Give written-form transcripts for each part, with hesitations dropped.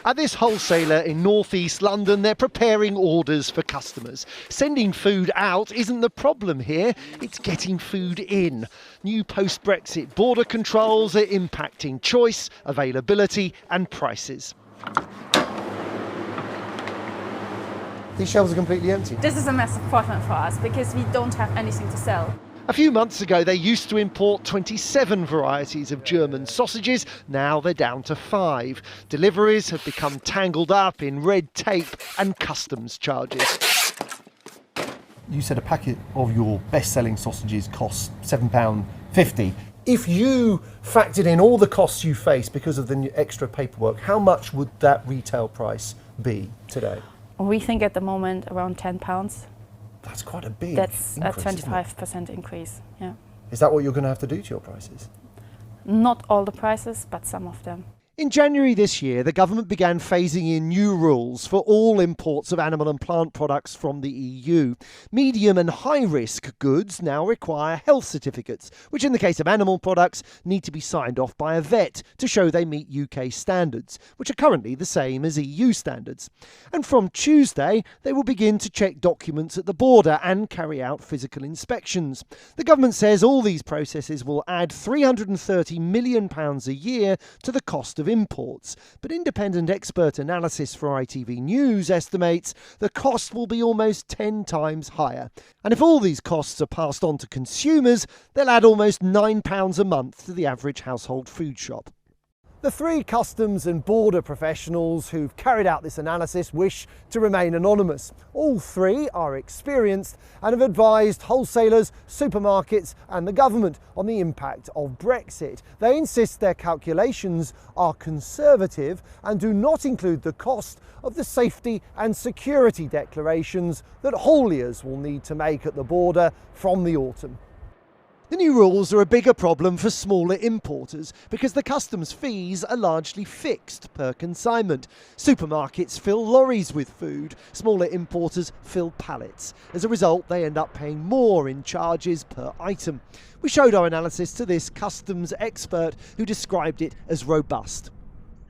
At this wholesaler in northeast London, they're preparing orders for customers. Sending food out isn't the problem here, it's getting food in. New post-Brexit border controls are impacting choice, availability and prices. These shelves are completely empty. This is a massive problem for us because we don't have anything to sell. A few months ago, they used to import 27 varieties of German sausages. Now they're down to 5. Deliveries have become tangled up in red tape and customs charges. You said a packet of your best-selling sausages costs £7.50. If you factored in all the costs you face because of the extra paperwork, how much would that retail price be today? We think at the moment around £10. That's quite a big That's increase, a 25% increase, yeah. Is that what you're going to have to do to your prices? Not all the prices, but some of them. In January this year, the government began phasing in new rules for all imports of animal and plant products from the EU. Medium and high-risk goods now require health certificates, which in the case of animal products need to be signed off by a vet to show they meet UK standards, which are currently the same as EU standards. And from Tuesday, they will begin to check documents at the border and carry out physical inspections. The government says all these processes will add £330 million a year to the cost of imports, but independent expert analysis for ITV News estimates the cost will be almost 10 times higher. And if all these costs are passed on to consumers, they'll add almost £9 a month to the average household food shop. The 3 customs and border professionals who've carried out this analysis wish to remain anonymous. All 3 are experienced and have advised wholesalers, supermarkets and the government on the impact of Brexit. They insist their calculations are conservative and do not include the cost of the safety and security declarations that hauliers will need to make at the border from the autumn. The new rules are a bigger problem for smaller importers because the customs fees are largely fixed per consignment. Supermarkets fill lorries with food, smaller importers fill pallets. As a result, they end up paying more in charges per item. We showed our analysis to this customs expert who described it as robust.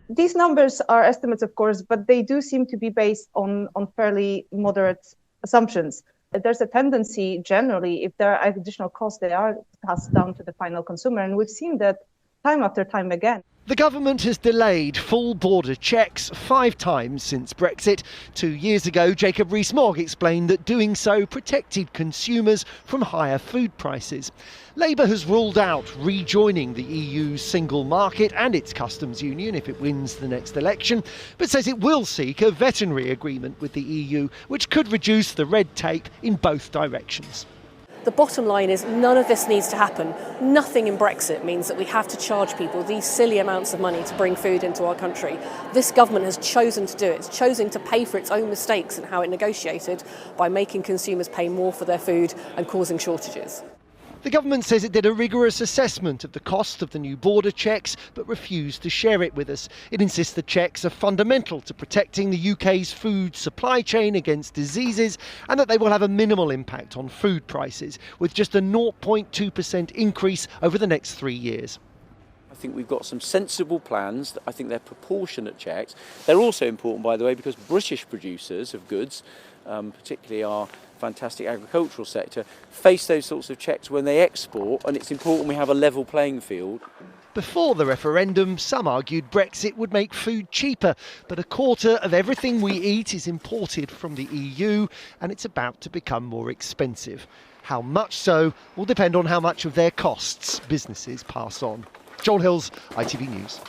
These numbers are estimates, of course, but they do seem to be based on fairly moderate assumptions. There's a tendency generally, if there are additional costs, they are passed down to the final consumer. And we've seen that time after time again. The government has delayed full border checks 5 times since Brexit. 2 years ago, Jacob Rees-Mogg explained that doing so protected consumers from higher food prices. Labour has ruled out rejoining the EU's single market and its customs union if it wins the next election, but says it will seek a veterinary agreement with the EU, which could reduce the red tape in both directions. The bottom line is none of this needs to happen. Nothing in Brexit means that we have to charge people these silly amounts of money to bring food into our country. This government has chosen to do it. It's chosen to pay for its own mistakes and how it negotiated by making consumers pay more for their food and causing shortages. The government says it did a rigorous assessment of the cost of the new border checks, but refused to share it with us. It insists the checks are fundamental to protecting the UK's food supply chain against diseases and that they will have a minimal impact on food prices, with just a 0.2% increase over the next 3 years. I think we've got some sensible plans. I think they're proportionate checks. They're also important, by the way, because British producers of goods, particularly our fantastic agricultural sector, face those sorts of checks when they export, and it's important we have a level playing field. Before the referendum, some argued Brexit would make food cheaper, but a quarter of everything we eat is imported from the EU, and it's about to become more expensive. How much so will depend on how much of their costs businesses pass on. Joel Hills, ITV News.